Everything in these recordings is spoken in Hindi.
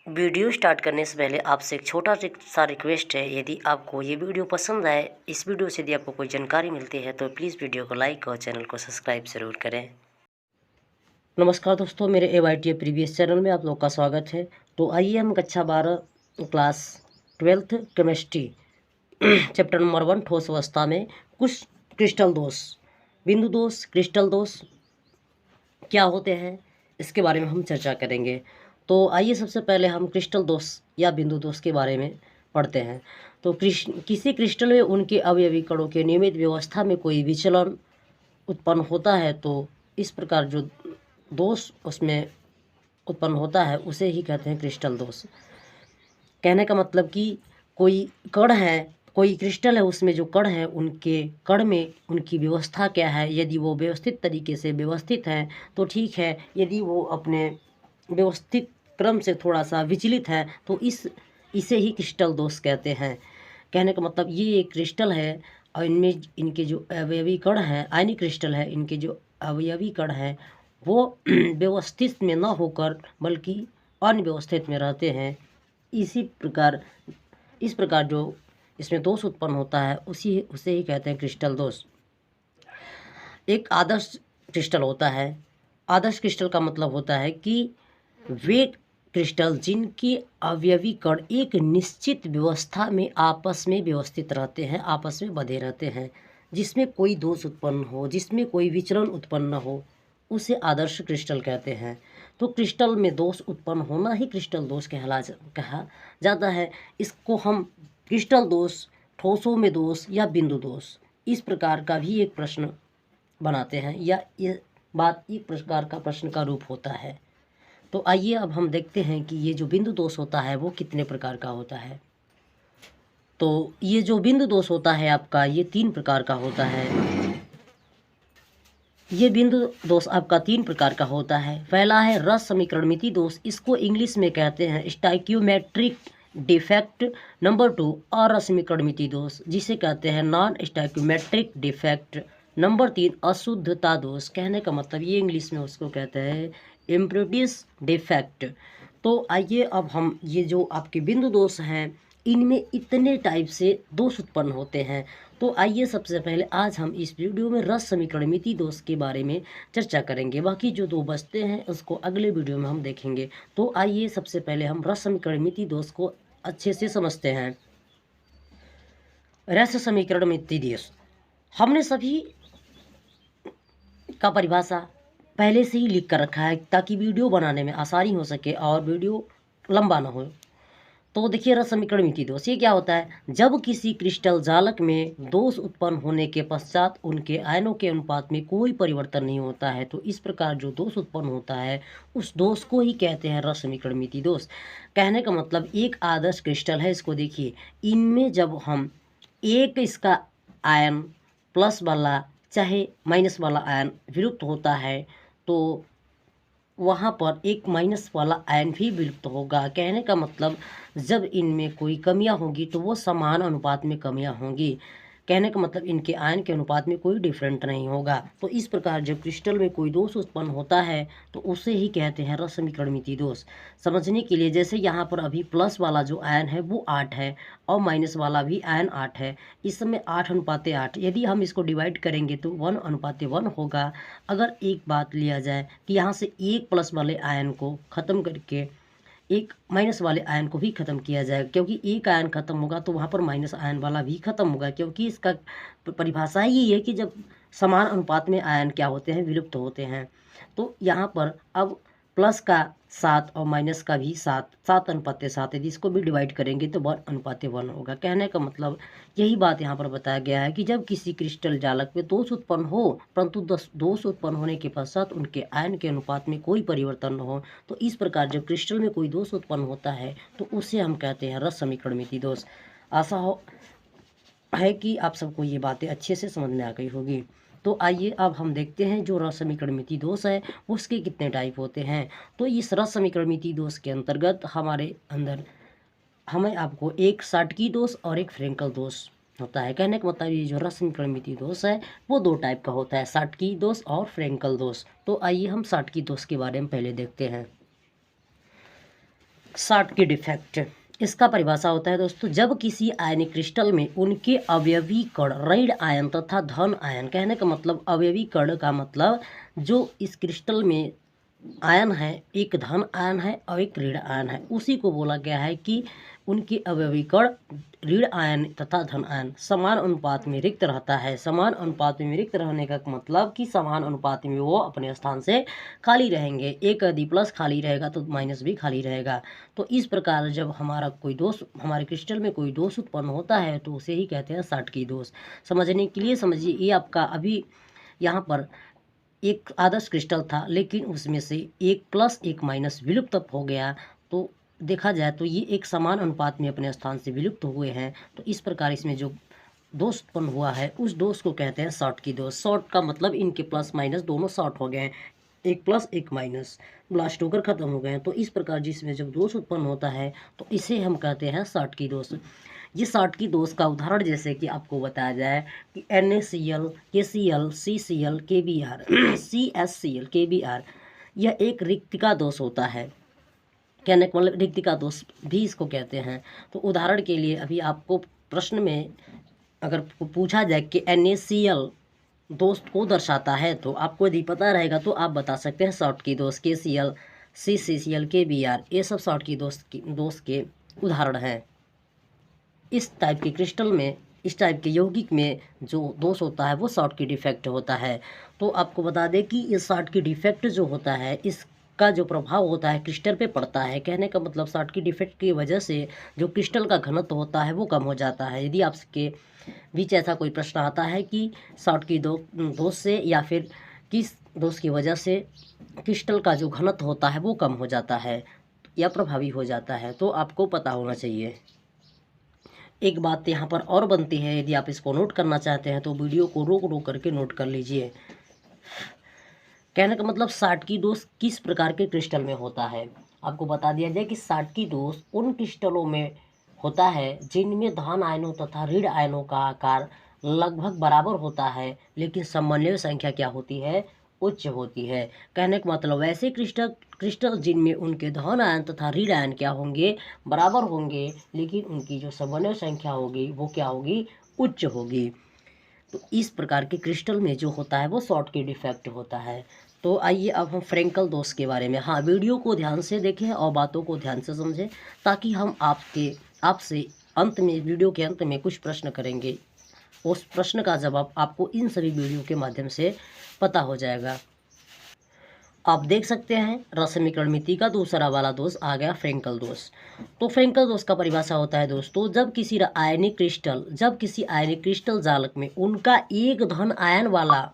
वीडियो स्टार्ट करने से पहले आपसे एक छोटा सा रिक्वेस्ट है। यदि आपको ये वीडियो पसंद आए, इस वीडियो से यदि आपको कोई जानकारी मिलती है तो प्लीज़ वीडियो को लाइक और चैनल को सब्सक्राइब ज़रूर करें। नमस्कार दोस्तों, मेरे AYTA प्रीवियस चैनल में आप लोग का स्वागत है। तो आइए हम कक्षा 12 class 12th chemistry chapter number 1 ठोस अवस्था में कुछ क्रिस्टल दोष, बिंदु दोष, क्रिस्टल दोष क्या होते हैं इसके बारे में हम चर्चा करेंगे। तो आइए सबसे पहले हम क्रिस्टल दोष या बिंदु दोष के बारे में पढ़ते हैं। तो किसी क्रिस्टल में उनके अवयवी कणों के नियमित व्यवस्था में कोई विचलन उत्पन्न होता है तो इस प्रकार जो दोष उसमें उत्पन्न होता है उसे ही कहते हैं क्रिस्टल दोष। कहने का मतलब कि कोई कण है, कोई क्रिस्टल है, उसमें जो कण है उनके कण में उनकी व्यवस्था क्या है। यदि वो व्यवस्थित तरीके से व्यवस्थित हैं तो ठीक है, यदि वो अपने व्यवस्थित क्रम से थोड़ा सा विचलित है तो इसे ही क्रिस्टल दोष कहते हैं। कहने का मतलब ये एक क्रिस्टल है और इनमें इनके जो अवयवी कण हैं, आयनिक क्रिस्टल है, इनके जो अवयवी कण हैं वो व्यवस्थित में न होकर बल्कि अनव्यवस्थित में रहते हैं। इस प्रकार जो इसमें दोष उत्पन्न होता है उसे ही कहते हैं क्रिस्टल दोष। एक आदर्श क्रिस्टल होता है। आदर्श क्रिस्टल का मतलब होता है कि वे क्रिस्टल जिनकी अवयवी कण एक निश्चित व्यवस्था में आपस में व्यवस्थित रहते हैं, आपस में बंधे रहते हैं, जिसमें कोई दोष उत्पन्न हो, जिसमें कोई विचलन उत्पन्न न हो, उसे आदर्श क्रिस्टल कहते हैं। तो क्रिस्टल में दोष उत्पन्न होना ही क्रिस्टल दोष कहा जाता है। इसको हम क्रिस्टल दोष, ठोसों में दोष या बिंदु दोष इस प्रकार का भी एक प्रश्न बनाते हैं, या ये बात एक प्रकार का प्रश्न का रूप होता है। तो आइए अब हम देखते हैं कि ये जो बिंदु दोष होता है वो कितने प्रकार का होता है। तो ये जो बिंदु दोष होता है आपका, ये 3 प्रकार का होता है। ये बिंदु दोष आपका 3 प्रकार का होता है। पहला है रस समीकरणमिति दोष, इसको इंग्लिश में कहते हैं स्टाइक्योमेट्रिक डिफेक्ट। नंबर 2 असमीकरणमिति दोष, जिसे कहते हैं नॉन स्टाइक्योमेट्रिक डिफेक्ट। नंबर 3 अशुद्धता दोष, कहने का मतलब ये इंग्लिश में उसको कहते हैं इम्प्रूरिटीज डिफेक्ट। तो आइए अब हम ये जो आपके बिंदु दोष हैं इनमें इतने टाइप से दोष उत्पन्न होते हैं। तो आइए सबसे पहले आज हम इस वीडियो में रस समीकरणमिति दोष के बारे में चर्चा करेंगे। बाकी जो 2 बचते हैं उसको अगले वीडियो में हम देखेंगे। तो आइए सबसे पहले हम रस समीकरणमिति दोष को अच्छे से समझते हैं। रस समीकरणमिति दोष हमने सभी का परिभाषा पहले से ही लिख कर रखा है ताकि वीडियो बनाने में आसानी हो सके और वीडियो लंबा ना हो। तो देखिए रस समीकरणमिति दोष ये क्या होता है। जब किसी क्रिस्टल जालक में दोष उत्पन्न होने के पश्चात उनके आयनों के अनुपात में कोई परिवर्तन नहीं होता है तो इस प्रकार जो दोष उत्पन्न होता है उस दोष को ही कहते हैं रस समीकरणमिति दोष। कहने का मतलब एक आदर्श क्रिस्टल है, इसको देखिए, इनमें जब हम एक इसका आयन प्लस वाला चाहे माइनस वाला आयन विलुप्त होता है तो वहाँ पर एक माइनस वाला आयन भी विलुप्त होगा। कहने का मतलब जब इनमें कोई कमियां होंगी तो वो समान अनुपात में कमियां होंगी। कहने का मतलब इनके आयन के अनुपात में कोई डिफरेंट नहीं होगा। तो इस प्रकार जब क्रिस्टल में कोई दोष उत्पन्न होता है तो उसे ही कहते हैं रस समीकरणमिति दोष। समझने के लिए जैसे यहाँ पर अभी प्लस वाला जो आयन है वो 8 है और माइनस वाला भी आयन 8 है। इस समय 8:8, यदि हम इसको डिवाइड करेंगे तो 1:1 होगा। अगर एक बात लिया जाए कि यहाँ से एक प्लस वाले आयन को ख़त्म करके एक माइनस वाले आयन को भी ख़त्म किया जाएगा, क्योंकि एक आयन ख़त्म होगा तो वहाँ पर माइनस आयन वाला भी ख़त्म होगा, क्योंकि इसका परिभाषा ही है कि जब समान अनुपात में आयन क्या होते हैं, विलुप्त होते हैं। तो यहाँ पर अब प्लस का 7 और माइनस का भी 7:7 है, जिसको भी डिवाइड करेंगे तो 1:1 होगा। कहने का मतलब यही बात यहाँ पर बताया गया है कि जब किसी क्रिस्टल जालक में दोष उत्पन्न हो परंतु दोष उत्पन्न होने के पश्चात उनके आयन के अनुपात में कोई परिवर्तन न हो तो इस प्रकार जब क्रिस्टल में कोई दोष उत्पन्न होता है तो उसे हम कहते हैं रस समीकरणमिति दोष। आशा है कि आप सबको ये बातें अच्छे से समझ में आ गई होगी। तो आइए अब हम देखते हैं जो रस समीकरणमिति दोष है उसके कितने टाइप होते हैं। तो इस रस समीकरणमिति दोष के अंतर्गत हमें आपको एक शाटकी दोष और एक फ्रेंकल दोष होता है। कहने का मतलब ये जो रस समीकरणमिति दोष है वो 2 टाइप का होता है, शाटकी दोष और फ्रेंकल दोष। तो आइए हम शाटकी दोष के बारे में पहले देखते हैं। शॉर्ट की डिफेक्ट, इसका परिभाषा होता है दोस्तों, जब किसी आयनिक क्रिस्टल में उनके अवयवी कण ऋण आयन तथा धन आयन, कहने का मतलब अवयवी कण का मतलब जो इस क्रिस्टल में आयन है, एक धन आयन है और एक ऋण आयन है, उसी को बोला गया है कि उनके अवयवी कण ऋण आयन तथा धन आयन समान अनुपात में रिक्त रहता है। समान अनुपात में रिक्त रहने का मतलब कि समान अनुपात में वो अपने स्थान से खाली रहेंगे। एक यदि प्लस खाली रहेगा तो माइनस भी खाली रहेगा। तो इस प्रकार जब हमारा कोई दोष, हमारे क्रिस्टल में कोई दोष उत्पन्न होता है तो उसे ही कहते हैं शॉर्टकी दोष। समझने के लिए समझिए, ये आपका अभी यहाँ पर एक आदर्श क्रिस्टल था, लेकिन उसमें से एक प्लस एक माइनस विलुप्त हो गया, तो देखा जाए तो ये एक समान अनुपात में अपने स्थान से विलुप्त हुए हैं। तो इस प्रकार इसमें जो दोष उत्पन्न हुआ है उस दोष को कहते हैं शॉर्टकी दोष। शॉर्ट का मतलब इनके प्लस माइनस दोनों शॉर्ट हो गए हैं, एक प्लस एक माइनस ब्लास्ट होकर खत्म हो गए हैं। तो इस प्रकार जिसमें जब दोष उत्पन्न होता है तो इसे हम कहते हैं शॉर्टकी दोष। ये शॉर्टकी दोष का उदाहरण जैसे कि आपको बताया जाए कि NaCl, KCl, CCl, KBr, CSCl, KBr, यह एक रिक्तिका दोष होता है। कहने का मतलब रिक्तिका दोष भी इसको कहते हैं। तो उदाहरण के लिए अभी आपको प्रश्न में अगर पूछा जाए कि NaCl दोष को दर्शाता है तो आपको यदि पता रहेगा तो आप बता सकते हैं शॉर्टकी दोष। KCl, CCl, KBr, ये सब शॉर्टकी दोष के उदाहरण हैं। इस टाइप के क्रिस्टल में, इस टाइप के यौगिक में जो दोष होता है वो शॉर्टकी डिफेक्ट होता है। तो आपको बता दें कि इस शॉर्टकी डिफेक्ट जो होता है इसका जो प्रभाव होता है क्रिस्टल पे पड़ता है। कहने का मतलब शॉर्टकी डिफेक्ट की वजह से जो क्रिस्टल का घनत्व होता है वो कम हो जाता है। यदि आपके बीच ऐसा कोई प्रश्न आता है कि शॉर्टकी दोष से या फिर किस दोष की वजह से क्रिस्टल का जो घनत्व होता है वो कम हो जाता है या प्रभावी हो जाता है, तो आपको पता होना चाहिए। एक बात यहाँ पर और बनती है, यदि आप इसको नोट करना चाहते हैं तो वीडियो को रोक करके नोट कर लीजिए। कहने का मतलब शॉर्टकी दोष किस प्रकार के क्रिस्टल में होता है। आपको बता दिया जाए कि शॉर्टकी दोष उन क्रिस्टलों में होता है जिनमें धन आयनों तथा ऋण आयनों का आकार लगभग बराबर होता है, लेकिन समन्वय संख्या क्या होती है, उच्च होती है। कहने का मतलब वैसे क्रिस्टल जिनमें उनके धन आयन तथा ऋण आयन क्या होंगे, बराबर होंगे, लेकिन उनकी जो समन्वय संख्या होगी वो क्या होगी, उच्च होगी। तो इस प्रकार के क्रिस्टल में जो होता है वो शॉर्टकी डिफेक्ट होता है। तो आइए अब हम फ्रेंकल दोष के बारे में, हाँ, वीडियो को ध्यान से देखें और बातों को ध्यान से समझें, ताकि हम आपसे अंत में, वीडियो के अंत में कुछ प्रश्न करेंगे, उस प्रश्न का जवाब आपको इन सभी वीडियो के माध्यम से पता हो जाएगा। आप देख सकते हैं रसमीकरण मिति का दूसरा वाला दोष आ गया, फ्रेंकल दोष। तो फ्रेंकल दोष का परिभाषा होता है दोस्तों, जब किसी आयनिक क्रिस्टल जालक में उनका एक धन आयन वाला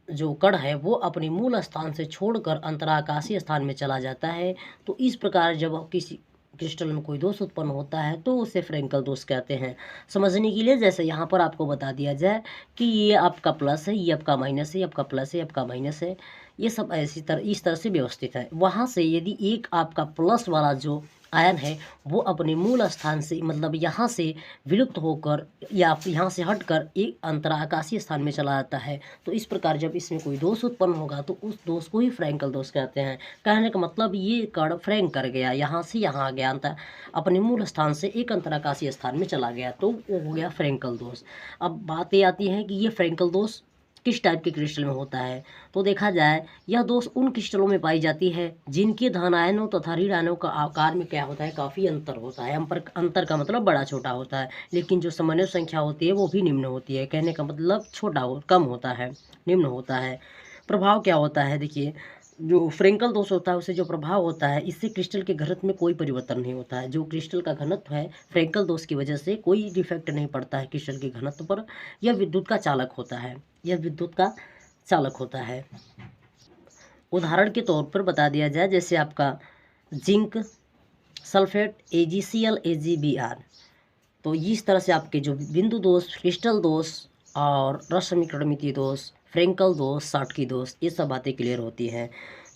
जो कण है वो अपने मूल स्थान से छोड़कर अंतराकाशीय स्थान में चला जाता है। तो इस प्रकार जब किसी क्रिस्टल में कोई दोष उत्पन्न होता है तो उसे फ्रेंकल दोष कहते हैं। समझने के लिए जैसे यहाँ पर आपको बता दिया जाए कि ये आपका प्लस है, ये आपका माइनस है, ये आपका प्लस है, ये आपका माइनस है, ये सब इस तरह से व्यवस्थित है। वहाँ से यदि एक आपका प्लस वाला जो आयन है वो अपने मूल स्थान से, मतलब यहाँ से विलुप्त होकर या यहाँ से हटकर एक अंतराकाशीय स्थान में चला जाता है, तो इस प्रकार जब इसमें कोई दोष उत्पन्न होगा तो उस दोष को ही फ्रेंकल दोष कहते हैं। कहने का मतलब ये कण फ्रैंक कर गया, यहाँ से यहाँ आ गया, अपने मूल स्थान से एक अंतराकाशीय स्थान में चला गया, तो वो हो गया फ्रेंकल दोष। अब बात ये आती है कि ये फ्रेंकल दोष किस टाइप के क्रिस्टल में होता है। तो देखा जाए यह दोष उन क्रिस्टलों में पाई जाती है जिनके धन आयनों तथा ऋण आयनों का आकार में क्या होता है, काफ़ी अंतर होता है। अंतर का मतलब बड़ा छोटा होता है, लेकिन जो समन्वय संख्या होती है वो भी निम्न होती है। कहने का मतलब कम होता है, निम्न होता है। प्रभाव क्या होता है, देखिए जो फ्रेंकल दोष होता है उससे जो प्रभाव होता है, इससे क्रिस्टल के घनत्व में कोई परिवर्तन नहीं होता है। जो क्रिस्टल का घनत्व है फ्रेंकल दोष की वजह से कोई डिफेक्ट नहीं पड़ता है क्रिस्टल के घनत्व पर। यह विद्युत का चालक होता है, यह विद्युत का चालक होता है। उदाहरण के तौर पर बता दिया जाए, जैसे आपका जिंक सल्फेट AgCl AgBr, तो इस तरह से आपके जो बिंदु दोष, क्रिस्टल दोष और रस समीकरण मितीय दोष, फ्रेंकल दोष, शॉर्टकी दोष, ये सब बातें क्लियर होती हैं।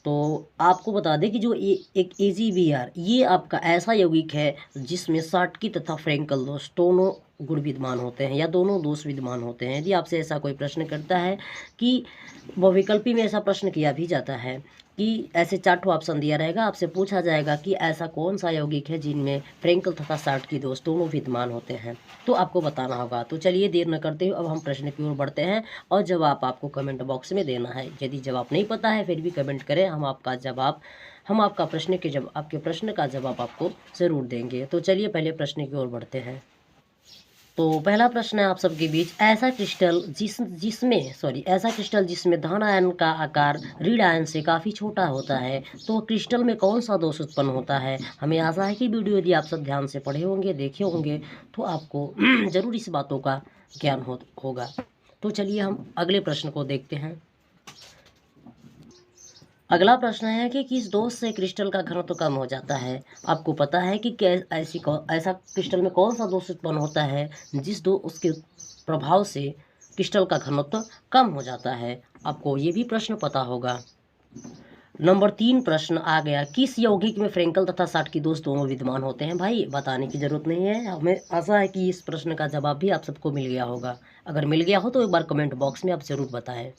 तो आपको बता दें कि जो एक AgBr, ये आपका ऐसा यौगिक है जिसमें शॉर्टकी तथा फ्रेंकल दोष दोनों गुण विद्यमान होते हैं या दोनों दोष विद्यमान होते हैं। यदि आपसे ऐसा कोई प्रश्न करता है कि बहुविकल्पी में ऐसा प्रश्न किया भी जाता है कि ऐसे 4 ठो ऑप्शन दिया रहेगा, आपसे पूछा जाएगा कि ऐसा कौन सा यौगिक है जिनमें फ्रेंकल तथा साल्ट की दोष दोनों विद्यमान होते हैं, तो आपको बताना होगा। तो चलिए देर न करते हुए अब हम प्रश्न की ओर बढ़ते हैं और जवाब आपको कमेंट बॉक्स में देना है। यदि जवाब नहीं पता है फिर भी कमेंट करें, हम आपका प्रश्न का जवाब आपको ज़रूर देंगे। तो चलिए पहले प्रश्न की ओर बढ़ते हैं। तो पहला प्रश्न है आप सबके बीच, ऐसा क्रिस्टल जिसमें धन आयन का आकार ऋण आयन से काफ़ी छोटा होता है, तो क्रिस्टल में कौन सा दोष उत्पन्न होता है। हमें आशा है कि वीडियो यदि आप सब ध्यान से पढ़े होंगे, देखे होंगे, तो आपको ज़रूर इस बातों का ज्ञान होगा। तो चलिए हम अगले प्रश्न को देखते हैं। अगला प्रश्न है कि किस दोष से क्रिस्टल का घनत्व कम हो जाता है। आपको पता है कि ऐसा क्रिस्टल में कौन सा दोष उत्पन्न होता है उसके प्रभाव से क्रिस्टल का घनत्व कम हो जाता है। आपको ये भी प्रश्न पता होगा। नंबर 3 प्रश्न आ गया, किस यौगिक में फ्रेंकल तथा साल्ट की दोष दोनों विद्यमान होते हैं। भाई बताने की जरूरत नहीं है, हमें आशा है कि इस प्रश्न का जवाब भी आप सबको मिल गया होगा। अगर मिल गया हो तो एक बार कमेंट बॉक्स में आप जरूर बताएं।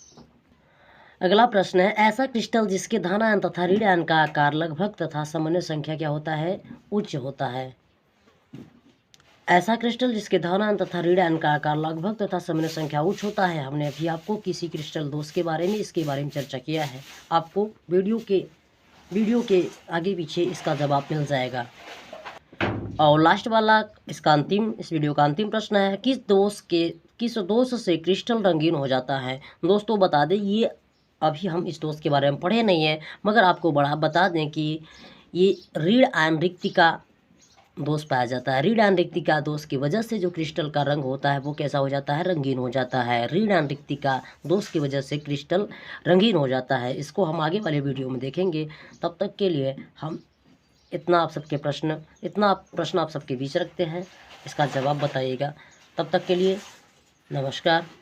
अगला प्रश्न है, ऐसा क्रिस्टल जिसके धन आयन तथा ऋण आयन का आकार लगभग तथा सामान्य संख्या क्या होता है, उच्च होता है। ऐसा क्रिस्टल जिसके धन आयन तथा ऋण आयन का आकार लगभग तथा सामान्य संख्या उच्च होता है। हमने अभी आपको किसी क्रिस्टल दोष के बारे में इसके बारे में चर्चा किया है। आपको वीडियो के आगे पीछे इसका जवाब मिल जाएगा। और लास्ट वाला इस वीडियो का अंतिम प्रश्न है, किस दोष से क्रिस्टल रंगीन हो जाता है। दोस्तों बता दें, ये अभी हम इस दोष के बारे में पढ़े नहीं है, मगर आपको बता दें कि ये ऋण आयन रिक्तिका दोष पाया जाता है। ऋण आयन रिक्तिका दोष की वजह से जो क्रिस्टल का रंग होता है वो कैसा हो जाता है, रंगीन हो जाता है। ऋण आयन रिक्तिका दोष की वजह से क्रिस्टल रंगीन हो जाता है। इसको हम आगे वाले वीडियो में देखेंगे। तब तक के लिए हम इतना प्रश्न आप सबके बीच रखते हैं, इसका जवाब बताइएगा। तब तक के लिए नमस्कार।